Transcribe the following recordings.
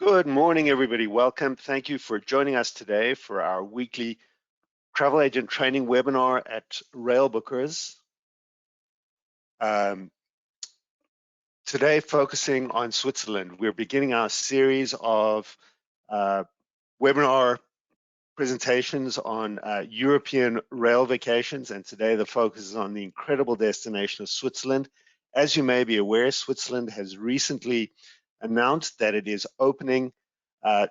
Good morning, everybody. Welcome. Thank you for joining us today for our weekly travel agent training webinar at Railbookers. Today, focusing on Switzerland. We're beginning our series of webinar presentations on European rail vacations, and today the focus is on the incredible destination of Switzerland. As you may be aware, Switzerland has recently announced that it is opening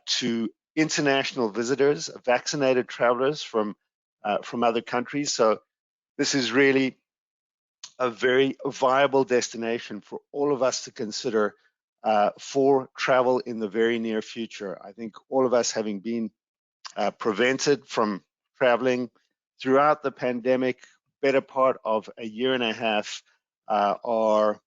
to international visitors, vaccinated travelers from other countries. So this is really a very viable destination for all of us to consider for travel in the very near future. I think all of us, having been prevented from traveling throughout the pandemic, better part of a year and a half, are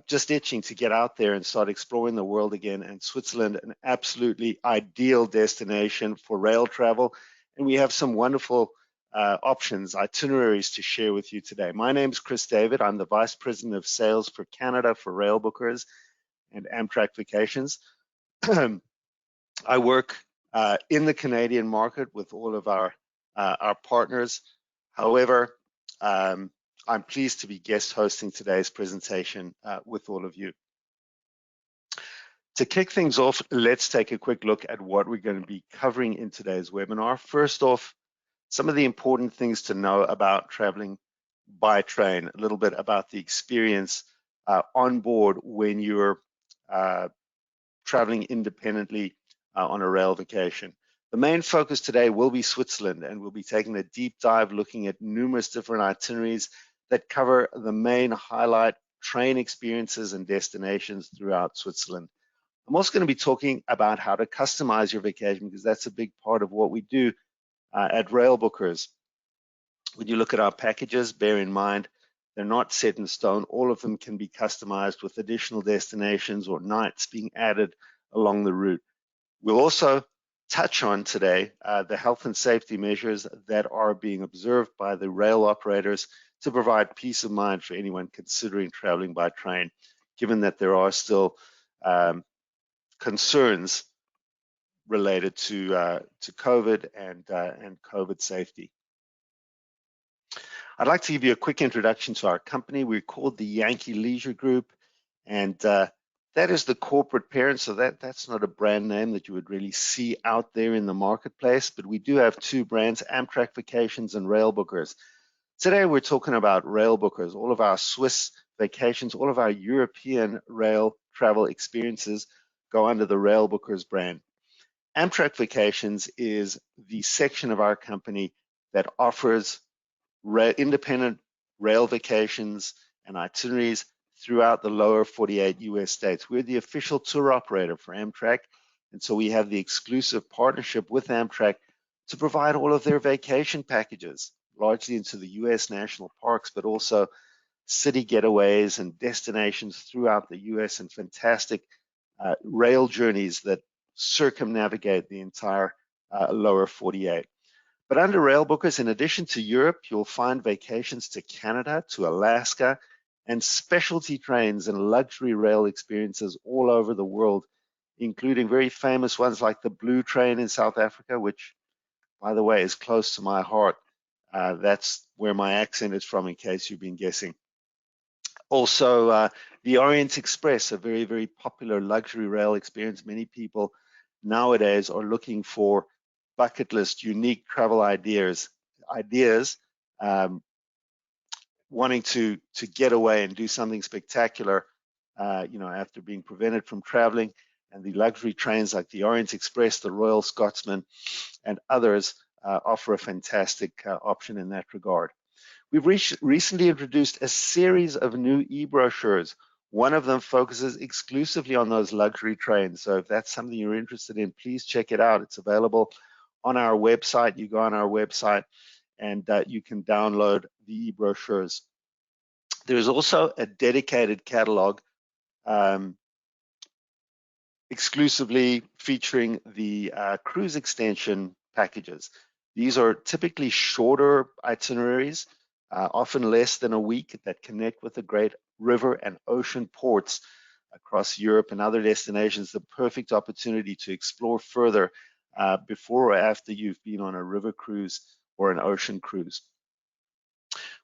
just itching to get out there and start exploring the world again. And Switzerland, an absolutely ideal destination for rail travel. And we have some wonderful options, itineraries to share with you today. My name is Chris David. I'm the Vice President of Sales for Canada for Railbookers and Amtrak Vacations. I work in the Canadian market with all of our partners. However, I'm pleased to be guest hosting today's presentation with all of you. To kick things off, let's take a quick look at what we're going to be covering in today's webinar. First off, some of the important things to know about traveling by train, a little bit about the experience on board when you're traveling independently on a rail vacation. The main focus today will be Switzerland, and we'll be taking a deep dive looking at numerous different itineraries that cover the main highlight train experiences and destinations throughout Switzerland. I'm also going to be talking about how to customize your vacation, because that's a big part of what we do at Railbookers. When you look at our packages, bear in mind, they're not set in stone. All of them can be customized with additional destinations or nights being added along the route. We'll also touch on today the health and safety measures that are being observed by the rail operators to provide peace of mind for anyone considering traveling by train, given that there are still concerns related to COVID and COVID safety. I'd like to give you a quick introduction to our company. We're called the Yankee Leisure Group, and that is the corporate parent, so that's not a brand name that you would really see out there in the marketplace, but we do have two brands, Amtrak Vacations and Railbookers. Today we're talking about Railbookers. All of our Swiss vacations, all of our European rail travel experiences go under the Railbookers brand. Amtrak Vacations is the section of our company that offers independent rail vacations and itineraries throughout the lower 48 US states. We're the official tour operator for Amtrak, and so we have the exclusive partnership with Amtrak to provide all of their vacation packages, largely into the US national parks, but also city getaways and destinations throughout the US, and fantastic rail journeys that circumnavigate the entire lower 48. But under Railbookers, in addition to Europe, you'll find vacations to Canada, to Alaska, and specialty trains and luxury rail experiences all over the world, including very famous ones like the Blue Train in South Africa, which, by the way, is close to my heart. That's where my accent is from, in case you've been guessing. Also, the Orient Express, a very, very popular luxury rail experience. Many people nowadays are looking for bucket list, unique travel ideas, wanting to get away and do something spectacular, after being prevented from traveling. And the luxury trains like the Orient Express, the Royal Scotsman, and others offer a fantastic option in that regard. We've recently introduced a series of new e-brochures. One of them focuses exclusively on those luxury trains. So if that's something you're interested in, please check it out. It's available on our website. You go on our website and you can download the e-brochures. There's also a dedicated catalog exclusively featuring the cruise extension packages. These are typically shorter itineraries, often less than a week, that connect with the great river and ocean ports across Europe and other destinations, the perfect opportunity to explore further before or after you've been on a river cruise or an ocean cruise.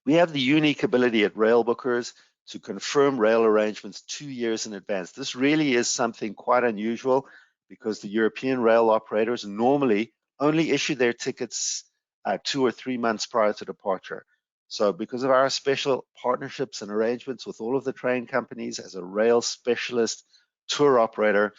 We have the unique ability at Railbookers to confirm rail arrangements 2 years in advance. This really is something quite unusual because the European rail operators normally only issue their tickets 2 or 3 months prior to departure. So because of our special partnerships and arrangements with all of the train companies as a rail specialist tour operator,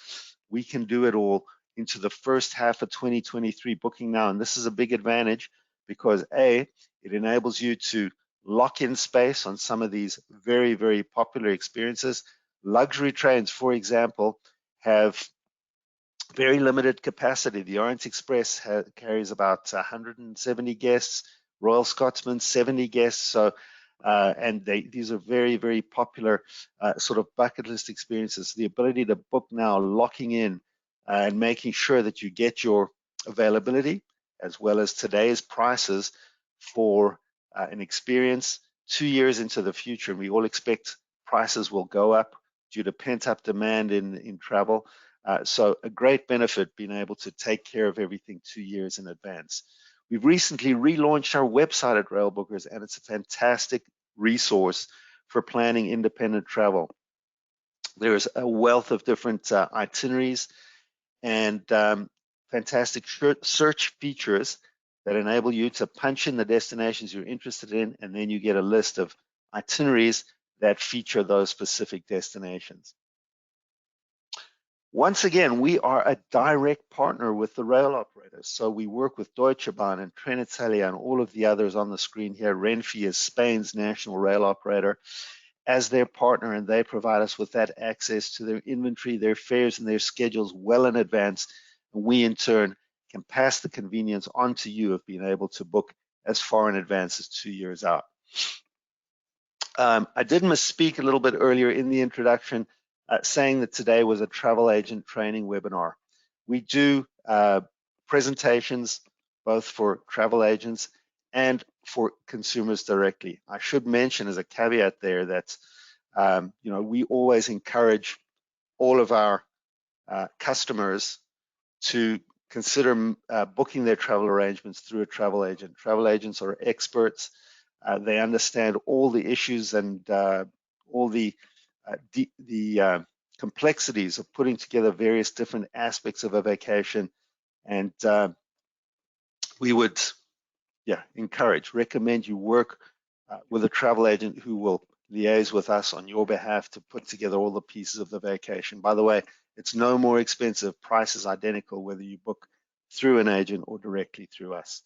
we can do it all into the first half of 2023 booking now. And this is a big advantage because A, it enables you to lock in space on some of these very, very popular experiences. Luxury trains, for example, have very limited capacity. The Orient Express carries about 170 guests, Royal Scotsman 70 guests. So, and these are very, very popular sort of bucket list experiences. The ability to book now, locking in and making sure that you get your availability as well as today's prices for an experience 2 years into the future. And we all expect prices will go up due to pent-up demand in travel. So a great benefit being able to take care of everything 2 years in advance. We've recently relaunched our website at Railbookers, and it's a fantastic resource for planning independent travel. There's a wealth of different itineraries and fantastic search features that enable you to punch in the destinations you're interested in, and then you get a list of itineraries that feature those specific destinations. Once again, we are a direct partner with the rail operators. So we work with Deutsche Bahn and Trenitalia and all of the others on the screen here. Renfe is Spain's national rail operator as their partner, and they provide us with that access to their inventory, their fares, and their schedules well in advance. And we, in turn, can pass the convenience on to you of being able to book as far in advance as 2 years out. I did misspeak a little bit earlier in the introduction, saying that today was a travel agent training webinar. We do presentations both for travel agents and for consumers directly. I should mention as a caveat there that we always encourage all of our customers to consider booking their travel arrangements through a travel agent. Travel agents are experts. They understand all the issues and all the complexities of putting together various different aspects of a vacation. And we would recommend you work with a travel agent who will liaise with us on your behalf to put together all the pieces of the vacation. By the way, it's no more expensive. Price is identical whether you book through an agent or directly through us.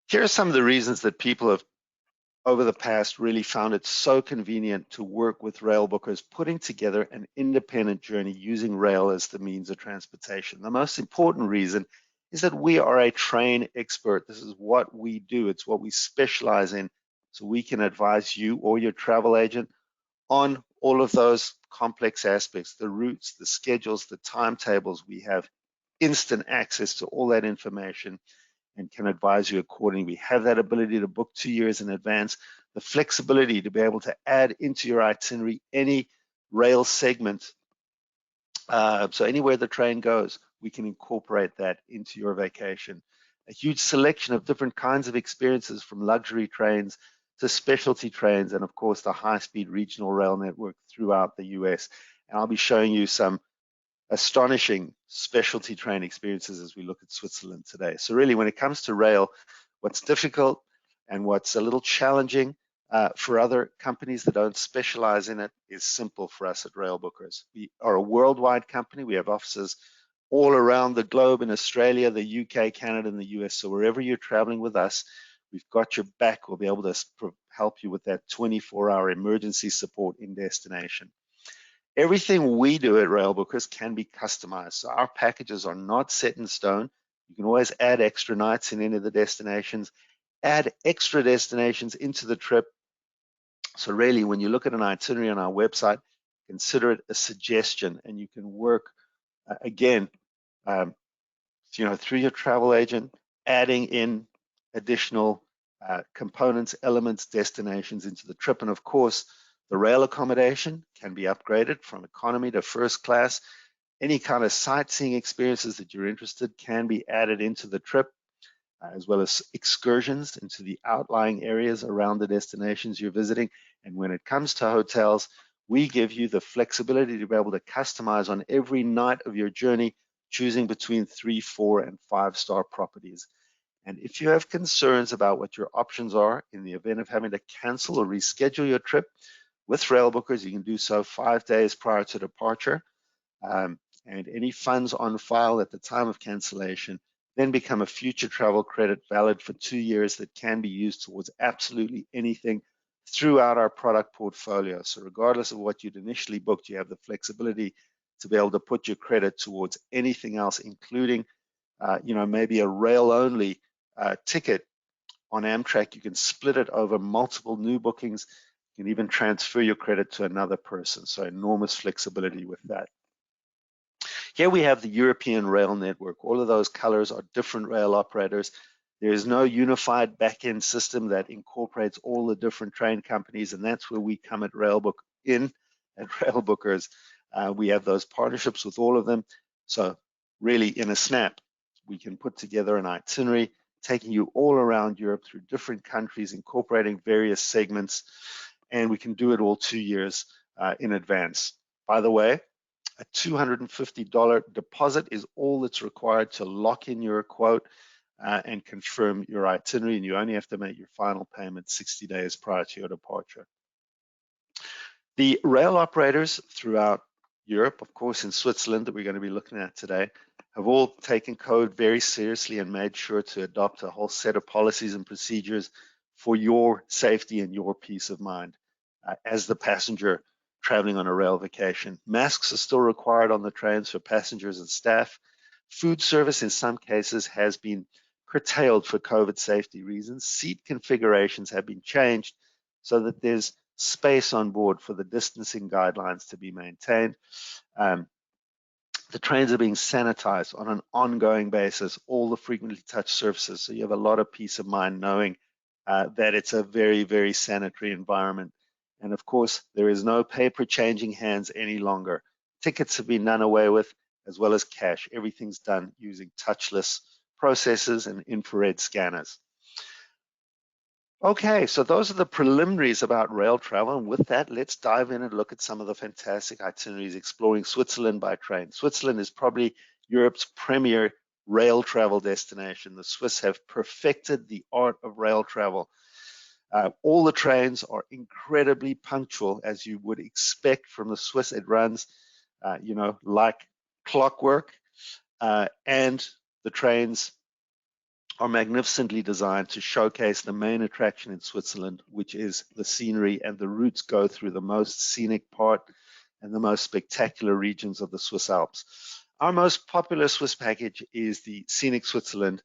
Here are some of the reasons that people have over the past really found it so convenient to work with Railbookers, putting together an independent journey using rail as the means of transportation. The most important reason is that we are a train expert. This is what we do. It's what we specialize in. So we can advise you or your travel agent on all of those complex aspects, the routes, the schedules, the timetables. We have instant access to all that information and can advise you accordingly. We have that ability to book 2 years in advance, the flexibility to be able to add into your itinerary any rail segment. So anywhere the train goes, we can incorporate that into your vacation. A huge selection of different kinds of experiences, from luxury trains to specialty trains, and of course the high-speed regional rail network throughout the US. And I'll be showing you some astonishing specialty train experiences as we look at Switzerland today. So really, when it comes to rail, what's difficult and what's a little challenging for other companies that don't specialize in it is simple for us at Railbookers. We are a worldwide company. We have offices all around the globe, in Australia, the UK, Canada, and the US. So wherever you're traveling with us, we've got your back. We'll be able to help you with that 24-hour emergency support in destination. Everything we do at Railbookers can be customized. So our packages are not set in stone. You can always add extra nights in any of the destinations, add extra destinations into the trip. So really, when you look at an itinerary on our website, consider it a suggestion, and you can work again, through your travel agent, adding in additional components, elements, destinations into the trip. And of course, The rail accommodation can be upgraded from economy to first class. Any kind of sightseeing experiences that you're interested can be added into the trip, as well as excursions into the outlying areas around the destinations you're visiting. And when it comes to hotels, we give you the flexibility to be able to customize on every night of your journey, choosing between 3, 4, and 5-star properties. And if you have concerns about what your options are in the event of having to cancel or reschedule your trip with Railbookers, you can do so 5 days prior to departure. And any funds on file at the time of cancellation then become a future travel credit valid for 2 years that can be used towards absolutely anything throughout our product portfolio. So regardless of what you'd initially booked, you have the flexibility to be able to put your credit towards anything else, including maybe a rail-only ticket on Amtrak. You can split it over multiple new bookings. You can even transfer your credit to another person. So enormous flexibility with that. Here we have the European rail network. All of those colors are different rail operators. There is no unified back-end system that incorporates all the different train companies, and that's where we come at Railbookers. We have those partnerships with all of them. So really, in a snap, we can put together an itinerary taking you all around Europe through different countries, incorporating various segments, and we can do it all 2 years in advance. By the way, a $250 deposit is all that's required to lock in your quote and confirm your itinerary, and you only have to make your final payment 60 days prior to your departure. The rail operators throughout Europe, of course in Switzerland that we're going to be looking at today, have all taken code very seriously and made sure to adopt a whole set of policies and procedures for your safety and your peace of mind as the passenger traveling on a rail vacation. Masks are still required on the trains for passengers and staff. Food service in some cases has been curtailed for COVID safety reasons. Seat configurations have been changed so that there's space on board for the distancing guidelines to be maintained. The trains are being sanitized on an ongoing basis, all the frequently touched surfaces. So you have a lot of peace of mind knowing that it's a very, very sanitary environment. And of course, there is no paper changing hands any longer. Tickets have been done away with, as well as cash. Everything's done using touchless processes and infrared scanners. Okay, so those are the preliminaries about rail travel. And with that, let's dive in and look at some of the fantastic itineraries exploring Switzerland by train. Switzerland is probably Europe's premier rail travel destination. The Swiss have perfected the art of rail travel. All the trains are incredibly punctual, as you would expect from the Swiss. It runs, like clockwork, and the trains are magnificently designed to showcase the main attraction in Switzerland, which is the scenery, and the routes go through the most scenic part and the most spectacular regions of the Swiss Alps. Our most popular Swiss package is the Scenic Switzerland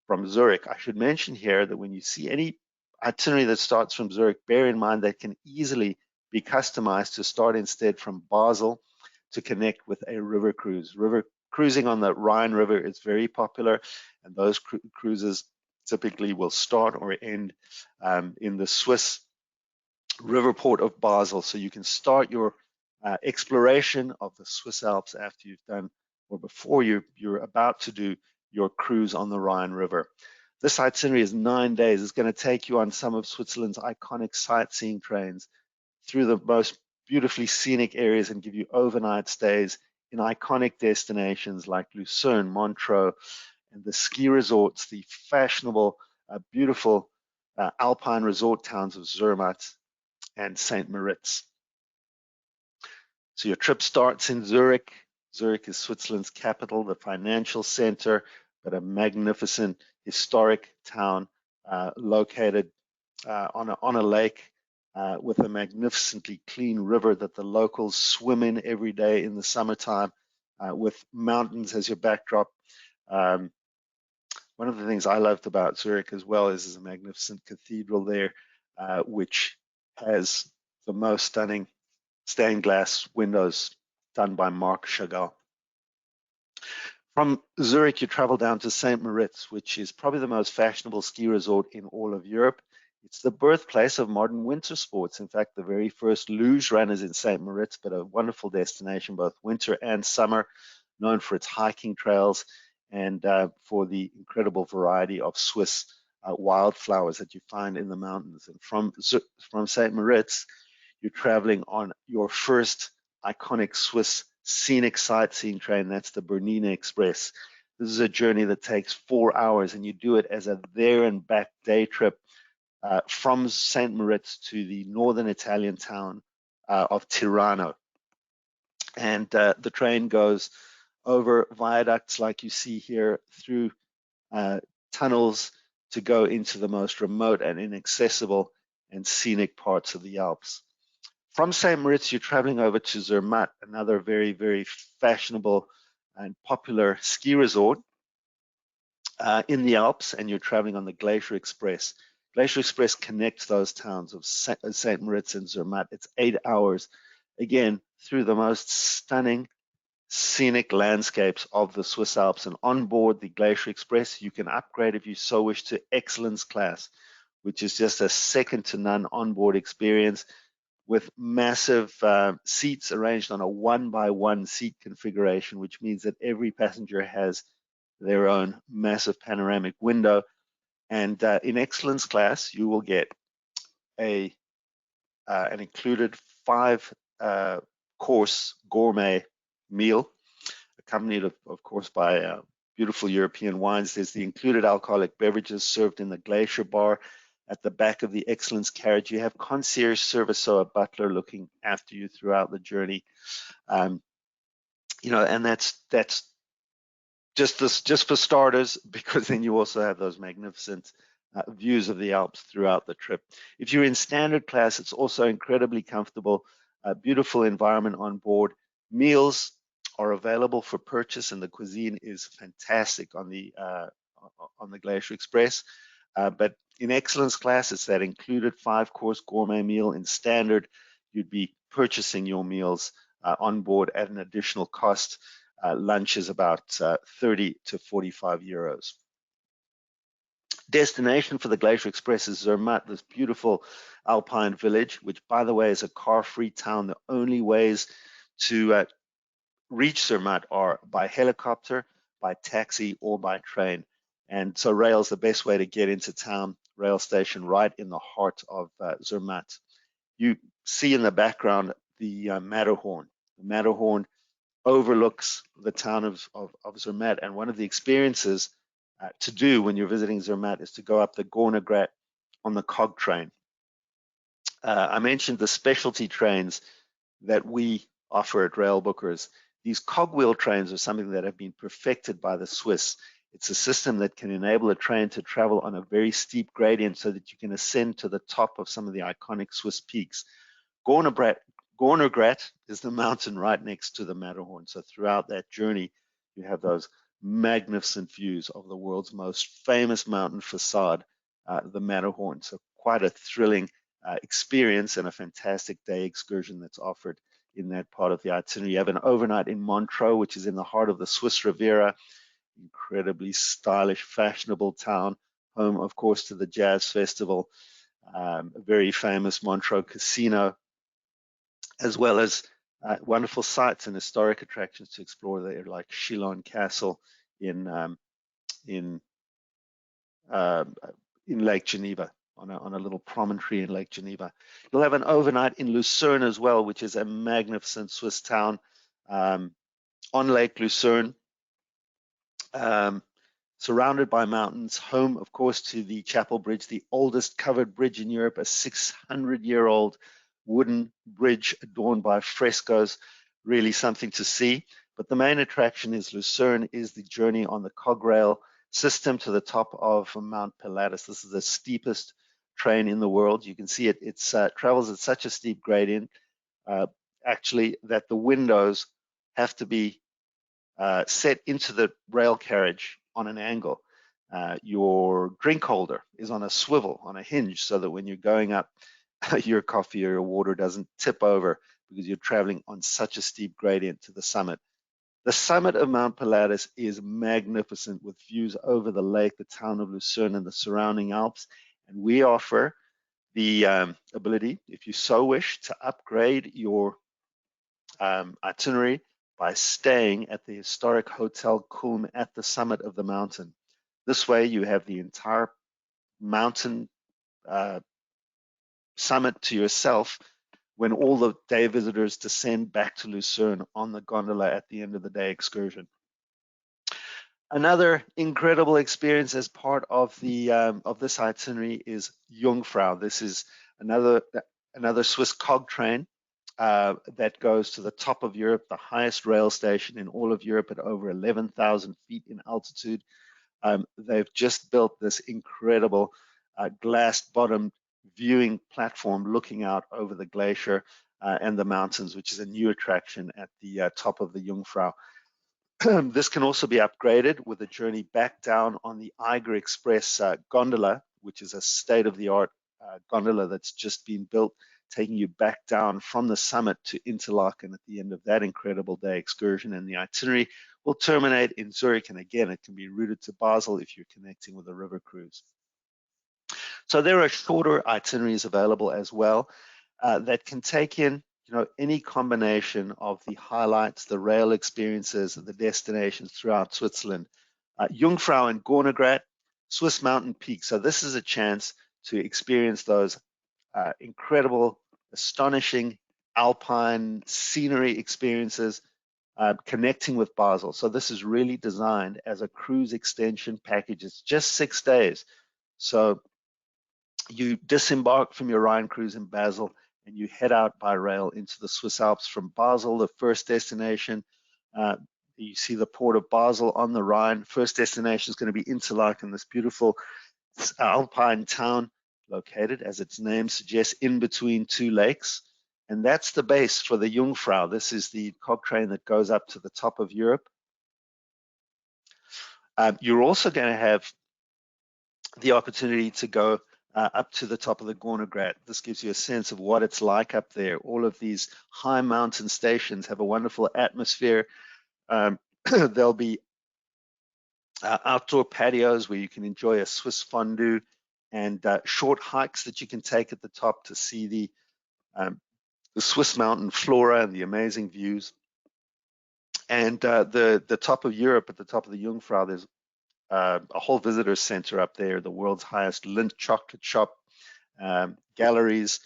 from Zurich. I should mention here that when you see any itinerary that starts from Zurich, bear in mind that can easily be customized to start instead from Basel to connect with a river cruise. Cruising on the Rhine River is very popular, and those cruises typically will start or end in the Swiss river port of Basel. So you can start your exploration of the Swiss Alps after you've done, or before you're about to do your cruise on the Rhine River. This itinerary is 9 days. It's going to take you on some of Switzerland's iconic sightseeing trains through the most beautifully scenic areas and give you overnight stays in iconic destinations like Lucerne, Montreux, and the ski resorts, the fashionable, beautiful alpine resort towns of Zermatt and St. Moritz. So your trip starts in Zurich. Zurich is Switzerland's capital, the financial center, but a magnificent historic town located on a lake with a magnificently clean river that the locals swim in every day in the summertime, with mountains as your backdrop. One of the things I loved about Zurich as well is there's a magnificent cathedral there, which has the most stunning stained glass windows done by Marc Chagall. From Zurich, you travel down to St. Moritz, which is probably the most fashionable ski resort in all of Europe. It's the birthplace of modern winter sports. In fact, the very first luge run is in St. Moritz, but a wonderful destination, both winter and summer, known for its hiking trails and for the incredible variety of Swiss wildflowers that you find in the mountains. And from St. Moritz, you're traveling on your first iconic Swiss scenic sightseeing train. That's the Bernina Express. This is a journey that takes 4 hours, and you do it as a there and back day trip from St. Moritz to the northern Italian town of Tirano. And the train goes over viaducts like you see here, through tunnels to go into the most remote and inaccessible and scenic parts of the Alps. From St. Moritz, you're traveling over to Zermatt, another very, very fashionable and popular ski resort in the Alps, and you're traveling on the Glacier Express. Glacier Express connects those towns of St. Moritz and Zermatt. It's 8 hours, again, through the most stunning scenic landscapes of the Swiss Alps. And on board the Glacier Express, you can upgrade, if you so wish, to Excellence Class, which is just a second to none onboard experience with massive seats arranged on a 1-by-1 seat configuration, which means that every passenger has their own massive panoramic window. And in Excellence Class, you will get an included 5-course gourmet meal, accompanied, of course, by beautiful European wines. There's the included alcoholic beverages served in the Glacier Bar. At the back of the Excellence carriage, you have concierge service, so a butler looking after you throughout the journey. And that's just for starters, because then you also have those magnificent views of the Alps throughout the trip. If you're in standard class, it's also incredibly comfortable, beautiful environment on board. Meals are available for purchase, and the cuisine is fantastic on the Glacier Express. But in Excellence Class, it's that included 5-course gourmet meal. In standard, you'd be purchasing your meals on board at an additional cost. Lunch is about 30 to 45 euros. Destination for the Glacier Express is Zermatt, this beautiful alpine village, which, by the way, is a car-free town. The only ways to reach Zermatt are by helicopter, by taxi, or by train. And so rail is the best way to get into town. Rail station right in the heart of Zermatt. You see in the background the Matterhorn. The Matterhorn overlooks the town of Zermatt, and one of the experiences to do when you're visiting Zermatt is to go up the Gornergrat on the cog train. I mentioned the specialty trains that we offer at Railbookers. These cogwheel trains are something that have been perfected by the Swiss. It's a system that can enable a train to travel on a very steep gradient so that you can ascend to the top of some of the iconic Swiss peaks. Gornergrat is the mountain right next to the Matterhorn. So throughout that journey, you have those magnificent views of the world's most famous mountain facade, the Matterhorn. So quite a thrilling experience and a fantastic day excursion that's offered in that part of the itinerary. You have an overnight in Montreux, which is in the heart of the Swiss Riviera, incredibly stylish, fashionable town, home, of course, to the Jazz Festival, a very famous Montreux casino, as well as wonderful sites and historic attractions to explore there, like Chillon Castle in Lake Geneva, on a little promontory in Lake Geneva. You'll have an overnight in Lucerne as well, which is a magnificent Swiss town on Lake Lucerne, surrounded by mountains, home, of course, to the Chapel Bridge, the oldest covered bridge in Europe, a 600-year-old wooden bridge adorned by frescoes, really something to see. But the main attraction is Lucerne, is the journey on the cograil system to the top of Mount Pilatus. This is the steepest train in the world. You can see it travels at such a steep gradient, actually, that the windows have to be set into the rail carriage on an angle. Your drink holder is on a swivel, on a hinge, so that when you're going up, your coffee or your water doesn't tip over because you're traveling on such a steep gradient to the summit. The summit of Mount Pilatus is magnificent, with views over the lake, the town of Lucerne, and the surrounding Alps. And we offer the ability, if you so wish, to upgrade your itinerary by staying at the historic Hotel Kulm at the summit of the mountain. This way you have the entire mountain summit to yourself when all the day visitors descend back to Lucerne on the gondola at the end of the day excursion. Another incredible experience as part of the of this itinerary is Jungfrau. This is another Swiss cog train that goes to the top of Europe, the highest rail station in all of Europe at over 11,000 feet in altitude. They've just built this incredible glass-bottomed viewing platform looking out over the glacier and the mountains, which is a new attraction at the top of the Jungfrau. This can also be upgraded with a journey back down on the Eiger Express gondola, which is a state-of-the-art gondola that's just been built, taking you back down from the summit to Interlaken at the end of that incredible day excursion. And the itinerary will terminate in Zurich, and again, it can be routed to Basel if you're connecting with a river cruise. So there are shorter itineraries available as well that can take in any combination of the highlights, the rail experiences, the destinations throughout Switzerland. Jungfrau and Gornergrat, Swiss mountain peaks. So this is a chance to experience those incredible, astonishing alpine scenery experiences connecting with Basel. So this is really designed as a cruise extension package. It's just 6 days. So you disembark from your Rhine cruise in Basel and you head out by rail into the Swiss Alps from Basel, the first destination. You see the port of Basel on the Rhine. First destination is going to be Interlaken, this beautiful alpine town located, as its name suggests, in between two lakes. And that's the base for the Jungfrau. This is the cog train that goes up to the top of Europe. You're also going to have the opportunity to go up to the top of the Gornergrat. This gives you a sense of what it's like up there. All of these high mountain stations have a wonderful atmosphere. There'll be outdoor patios where you can enjoy a Swiss fondue and short hikes that you can take at the top to see the Swiss mountain flora and the amazing views. And the top of Europe, at the top of the Jungfrau, there's a whole visitor center up there, the world's highest Lindt chocolate shop, galleries,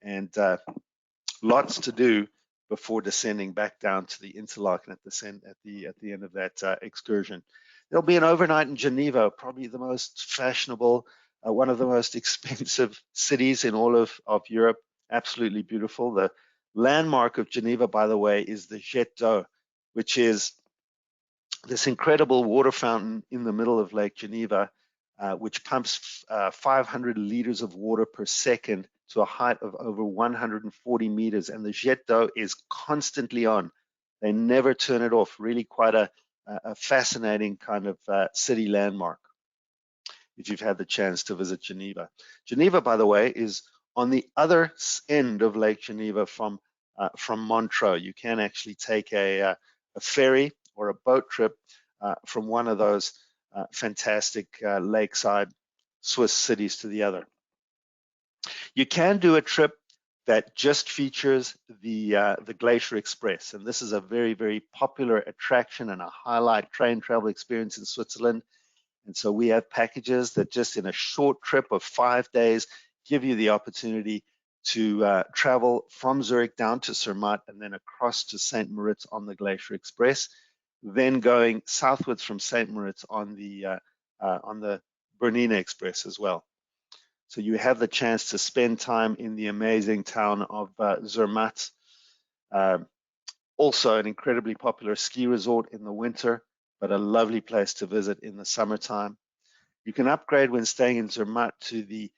and lots to do before descending back down to the Interlaken at the end of that excursion. There'll be an overnight in Geneva, probably the most fashionable, one of the most expensive cities in all of Europe. Absolutely beautiful. The landmark of Geneva, by the way, is the Jet d'eau, which is this incredible water fountain in the middle of Lake Geneva, which pumps 500 liters of water per second to a height of over 140 meters. And the jet d'eau is constantly on. They never turn it off. Really quite a fascinating kind of city landmark if you've had the chance to visit Geneva. Geneva, by the way, is on the other end of Lake Geneva from Montreux. You can actually take a ferry or a boat trip from one of those fantastic lakeside Swiss cities to the other. You can do a trip that just features the Glacier Express, and this is a very, very popular attraction and a highlight train travel experience in Switzerland. And so we have packages that just in a short trip of 5 days give you the opportunity to travel from Zurich down to Zermatt and then across to St. Moritz on the Glacier Express, then going southwards from St. Moritz on the Bernina Express as well. So you have the chance to spend time in the amazing town of Zermatt. Also an incredibly popular ski resort in the winter, but a lovely place to visit in the summertime. You can upgrade when staying in Zermatt to the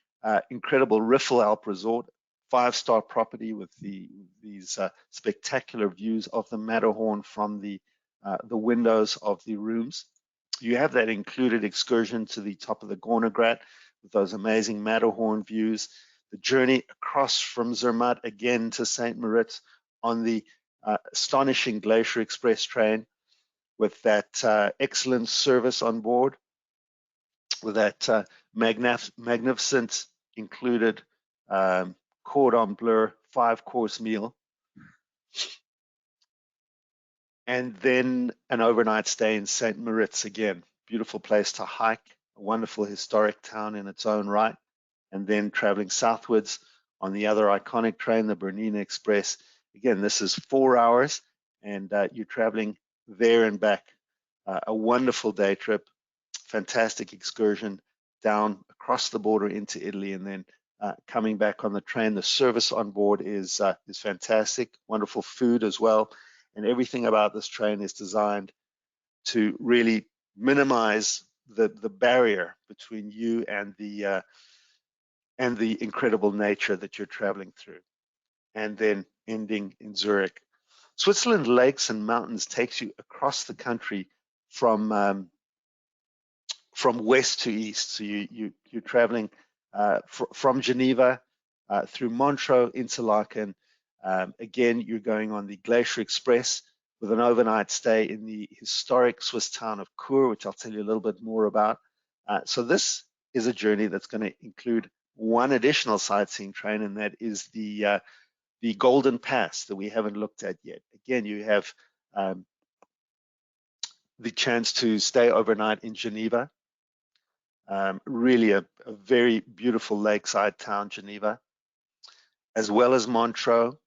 incredible Riffelalp Resort, 5-star property with these spectacular views of the Matterhorn from the windows of the rooms. You have that included excursion to the top of the Gornergrat with those amazing Matterhorn views. The journey across from Zermatt again to St. Moritz on the astonishing Glacier Express train with that excellent service on board, with that magnificent included cordon bleu, 5-course meal, and then an overnight stay in St. Moritz. Again, beautiful place to hike, a wonderful historic town in its own right, and then traveling southwards on the other iconic train, the Bernina Express. Again, this is 4 hours, and you're traveling there and back. A wonderful day trip, fantastic excursion down across the border into Italy, and then coming back on the train. The service on board is fantastic, wonderful food as well, and everything about this train is designed to really minimize the barrier between you and the incredible nature that you're traveling through. And then ending in Zurich. Switzerland lakes and mountains takes you across the country from west to east. So you're traveling from Geneva through Montreux, Interlaken. Again, you're going on the Glacier Express with an overnight stay in the historic Swiss town of Chur, which I'll tell you a little bit more about. So this is a journey that's going to include one additional sightseeing train, and that is the Golden Pass that we haven't looked at yet. Again, you have the chance to stay overnight in Geneva. Really a very beautiful lakeside town, Geneva, as well as Montreux.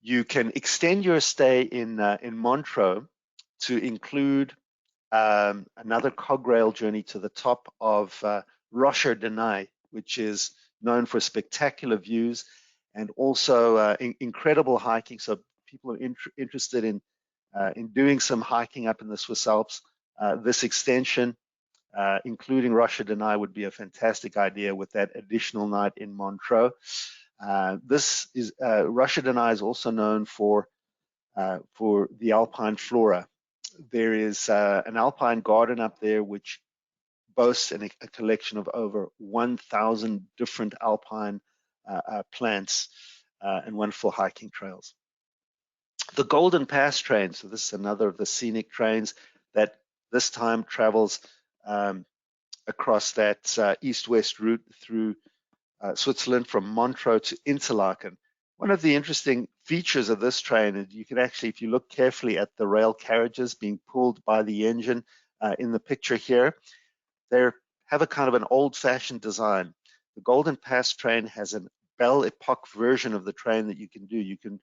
You can extend your stay in Montreux to include another cograil journey to the top of Rocher de Naye, which is known for spectacular views and also incredible hiking. So people are interested in doing some hiking up in the Swiss Alps. This extension, including Rocher de Naye, would be a fantastic idea with that additional night in Montreux. Rocher de Naye is also known for the alpine flora. There is an alpine garden up there which boasts a collection of over 1,000 different alpine plants and wonderful hiking trails. The Golden Pass train, so this is another of the scenic trains that this time travels across that east-west route through Switzerland from Montreux to Interlaken. One of the interesting features of this train is you can actually, if you look carefully at the rail carriages being pulled by the engine in the picture here, they have a kind of an old-fashioned design. The Golden Pass train has a Belle Epoque version of the train that you can do. You can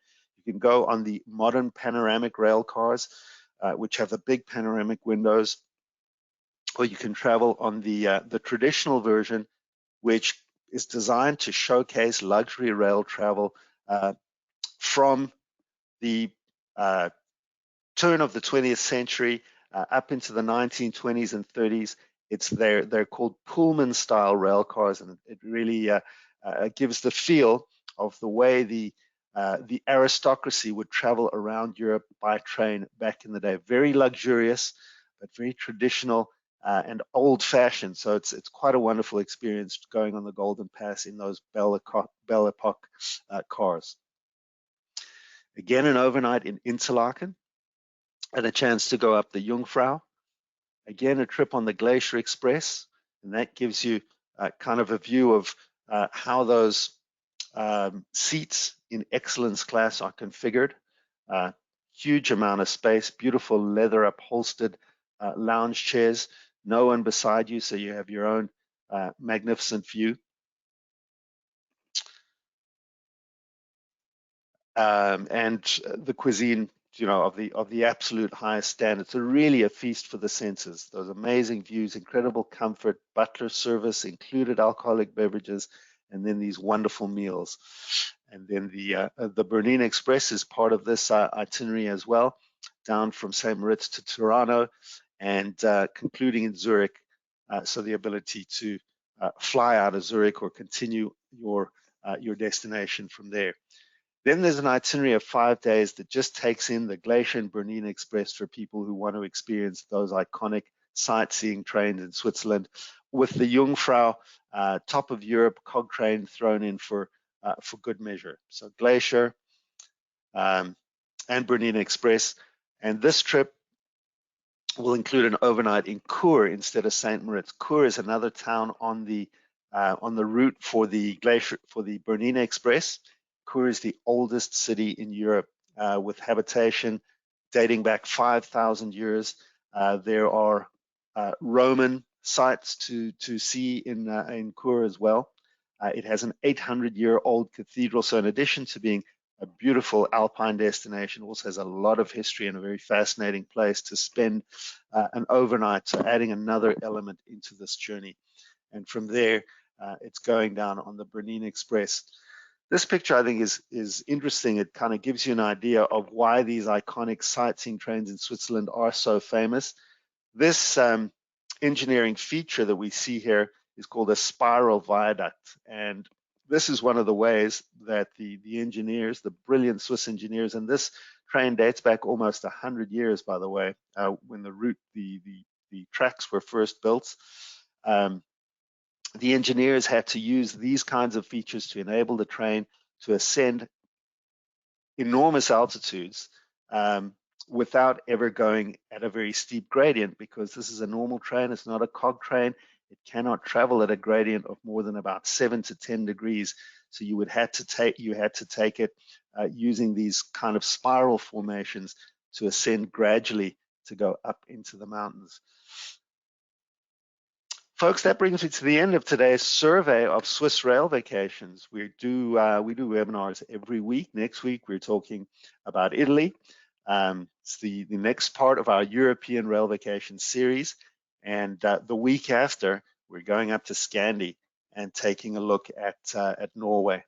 go on the modern panoramic rail cars, which have the big panoramic windows, or you can travel on the traditional version, which is designed to showcase luxury rail travel from the turn of the 20th century up into the 1920s and 30s. They're called Pullman-style rail cars, and it really gives the feel of the way the aristocracy would travel around Europe by train back in the day. Very luxurious, but very traditional and old-fashioned. So it's quite a wonderful experience going on the Golden Pass in those Belle Epoque cars. Again, an overnight in Interlaken and a chance to go up the Jungfrau. Again, a trip on the Glacier Express, and that gives you kind of a view of how those seats in excellence class are configured. Huge amount of space, beautiful leather upholstered lounge chairs, no one beside you, so you have your own magnificent view. And the cuisine, of the absolute highest standard. So really a feast for the senses. Those amazing views, incredible comfort, butler service, included alcoholic beverages, and then these wonderful meals. And then the Bernina Express is part of this itinerary as well, down from St. Moritz to Tirano, and concluding in Zurich. So the ability to fly out of Zurich or continue your destination from there. Then there's an itinerary of 5 days that just takes in the Glacier and Bernina Express for people who want to experience those iconic sightseeing trains in Switzerland, with the Jungfrau, top of Europe cog train thrown in for good measure. So Glacier and Bernina Express. And this trip will include an overnight in Chur instead of St. Moritz. Chur is another town on the on the route for the Bernina Express. Chur is the oldest city in Europe with habitation dating back 5,000 years. There are Roman sites to see in Chur as well. It has an 800-year-old cathedral, so in addition to being a beautiful alpine destination, also has a lot of history and a very fascinating place to spend an overnight, so adding another element into this journey. And from there, it's going down on the Bernina Express. This picture, I think, is interesting. It kind of gives you an idea of why these iconic sightseeing trains in Switzerland are so famous. This engineering feature that we see here is called a spiral viaduct. And this is one of the ways that the engineers, the brilliant Swiss engineers, and this train dates back almost 100 years, by the way, when the tracks were first built. The engineers had to use these kinds of features to enable the train to ascend enormous altitudes without ever going at a very steep gradient, because this is a normal train, it's not a cog train. It cannot travel at a gradient of more than about 7 to 10 degrees. So you had to take it using these kind of spiral formations to ascend gradually to go up into the mountains. Folks, that brings me to the end of today's survey of Swiss rail vacations. We do webinars every week. Next week, we're talking about Italy. It's the next part of our European rail vacation series. And the week after, we're going up to Scandi and taking a look at Norway.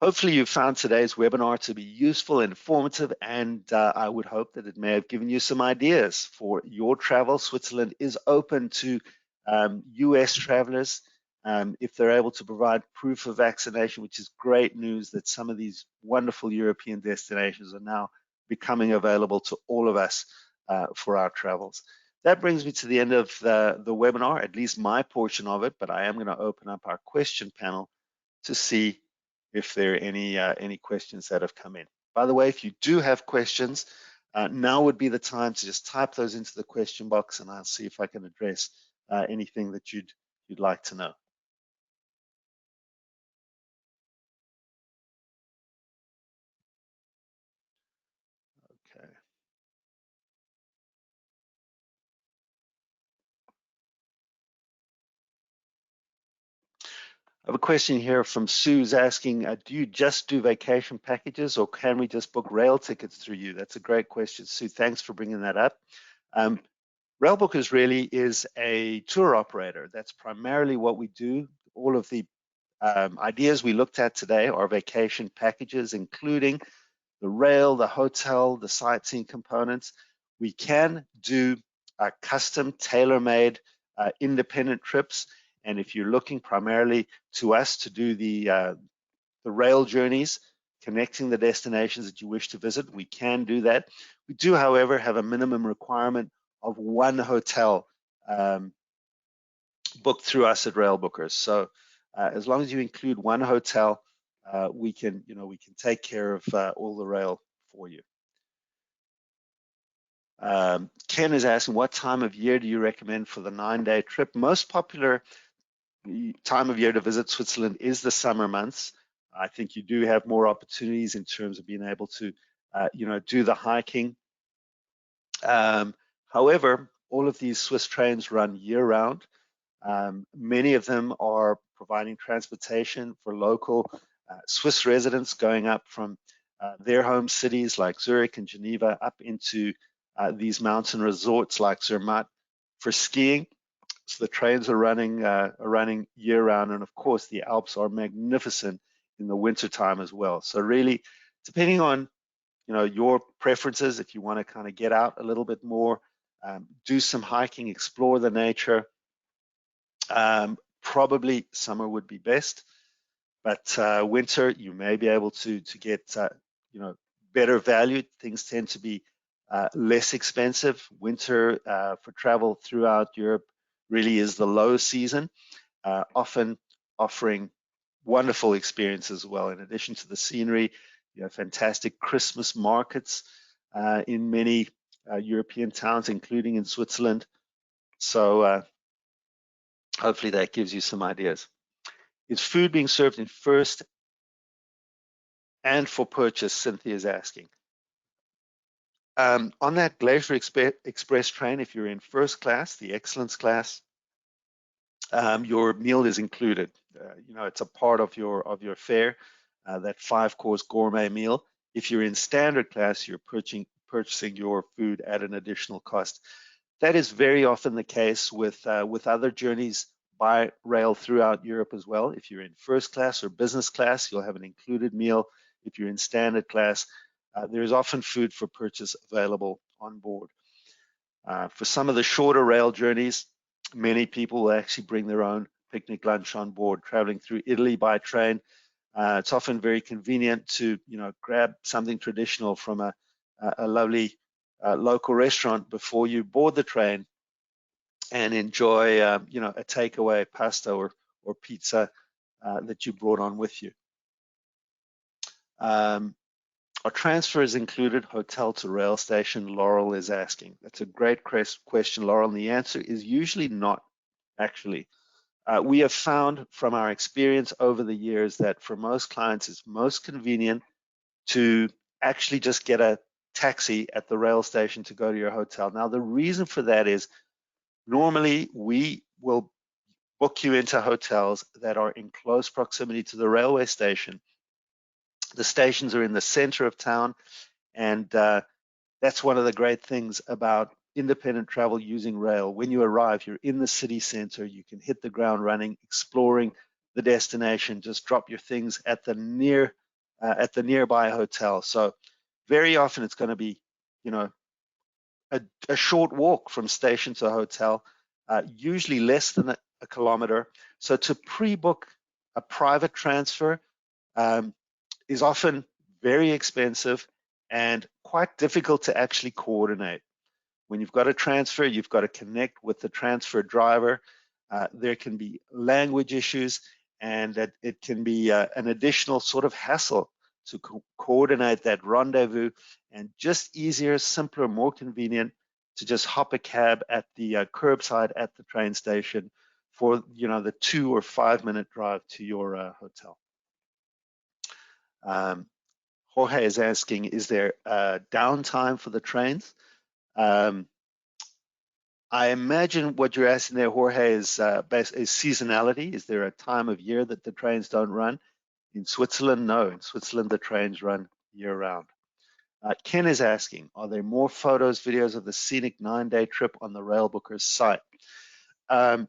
Hopefully you found today's webinar to be useful, informative, and I would hope that it may have given you some ideas for your travel. Switzerland is open to US travelers if they're able to provide proof of vaccination, which is great news that some of these wonderful European destinations are now becoming available to all of us for our travels. That brings me to the end of the webinar, at least my portion of it, but I am going to open up our question panel to see if there are any questions that have come in. By the way, if you do have questions, now would be the time to just type those into the question box, and I'll see if I can address anything that you'd like to know. Okay. I have a question here from Sue's asking, do you just do vacation packages, or can we just book rail tickets through you? That's a great question, Sue. Thanks for bringing that up. Railbookers really is a tour operator. That's primarily what we do. All of the ideas we looked at today are vacation packages, including the rail, the hotel, the sightseeing components. We can do custom, tailor-made, independent trips. And if you're looking primarily to us to do the rail journeys, connecting the destinations that you wish to visit, we can do that. We do, however, have a minimum requirement of one hotel booked through us at Railbookers. So as long as you include one hotel, we can take care of all the rail for you. Ken is asking, what time of year do you recommend for the 9-day trip? Most popular time of year to visit Switzerland is the summer months. I think you do have more opportunities in terms of being able to, do the hiking. However, all of these Swiss trains run year-round. Many of them are providing transportation for local Swiss residents going up from their home cities like Zurich and Geneva up into these mountain resorts like Zermatt for skiing. So the trains are running year-round, and of course the Alps are magnificent in the wintertime as well. So really, depending on your preferences, if you want to kind of get out a little bit more, do some hiking, explore the nature, probably summer would be best. But winter, you may be able to get better value. Things tend to be less expensive. Winter for travel throughout Europe really is the low season, often offering wonderful experiences as well. In addition to the scenery, you have fantastic Christmas markets in many European towns, including in Switzerland. So Hopefully that gives you some ideas. Is food being served in first and for purchase? Cynthia is asking. On that Glacier Express train, if you're in first class, the excellence class, your meal is included. It's a part of your fare, that 5-course gourmet meal. If you're in standard class, you're purchasing your food at an additional cost. That is very often the case with other journeys by rail throughout Europe as well. If you're in first class or business class, you'll have an included meal. If you're in standard class, there is often food for purchase available on board. For some of the shorter rail journeys, many people will actually bring their own picnic lunch on board. Traveling through Italy by train, it's often very convenient to grab something traditional from a lovely local restaurant before you board the train and enjoy a takeaway pasta or pizza that you brought on with you. Are transfers included hotel to rail station? Laurel is asking. That's a great question, Laurel, and the answer is usually not, actually. We have found from our experience over the years that for most clients, it's most convenient to actually just get a taxi at the rail station to go to your hotel. Now, the reason for that is normally we will book you into hotels that are in close proximity to the railway station. The stations are in the center of town, and that's one of the great things about independent travel using rail. When you arrive, you're in the city center, you can hit the ground running, exploring the destination, just drop your things at the nearby hotel. So very often it's going to be, a short walk from station to hotel, usually less than a kilometer. So to pre-book a private transfer is often very expensive and quite difficult to actually coordinate. When you've got a transfer, you've got to connect with the transfer driver. There can be language issues, and that it can be an additional sort of hassle to coordinate that rendezvous, and just easier, simpler, more convenient to just hop a cab at the curbside at the train station for the 2 or 5 minute drive to your hotel. Jorge is asking, is there downtime for the trains? I imagine what you're asking there, Jorge, is seasonality. Is there a time of year that the trains don't run? In Switzerland, no. In Switzerland, the trains run year-round. Ken is asking, are there more photos, videos of the scenic 9-day trip on the Railbookers site? Ken,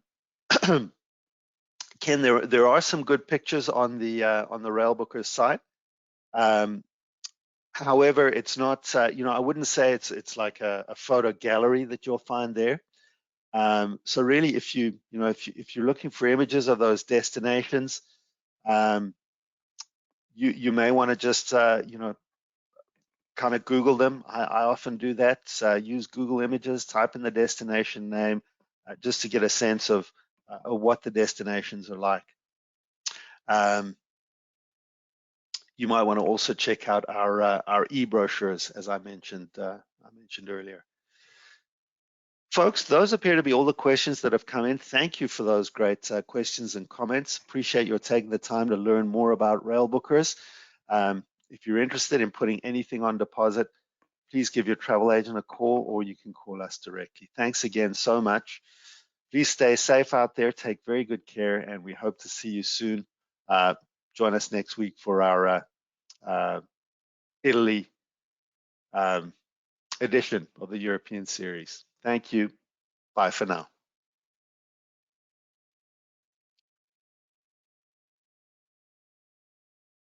there are some good pictures on the Railbookers site. However, it's not, I wouldn't say it's like a photo gallery that you'll find there. So really, if you're looking for images of those destinations, you may want to just kind of Google them. I often do that. Use Google Images, type in the destination name, just to get a sense of what the destinations are like. You might want to also check out our e-brochures, as I mentioned earlier. Folks, those appear to be all the questions that have come in. Thank you for those great questions and comments. Appreciate your taking the time to learn more about Railbookers. If you're interested in putting anything on deposit, please give your travel agent a call, or you can call us directly. Thanks again so much. Please stay safe out there, take very good care, and we hope to see you soon. Join us next week for our Italy edition of the European series. Thank you. Bye for now.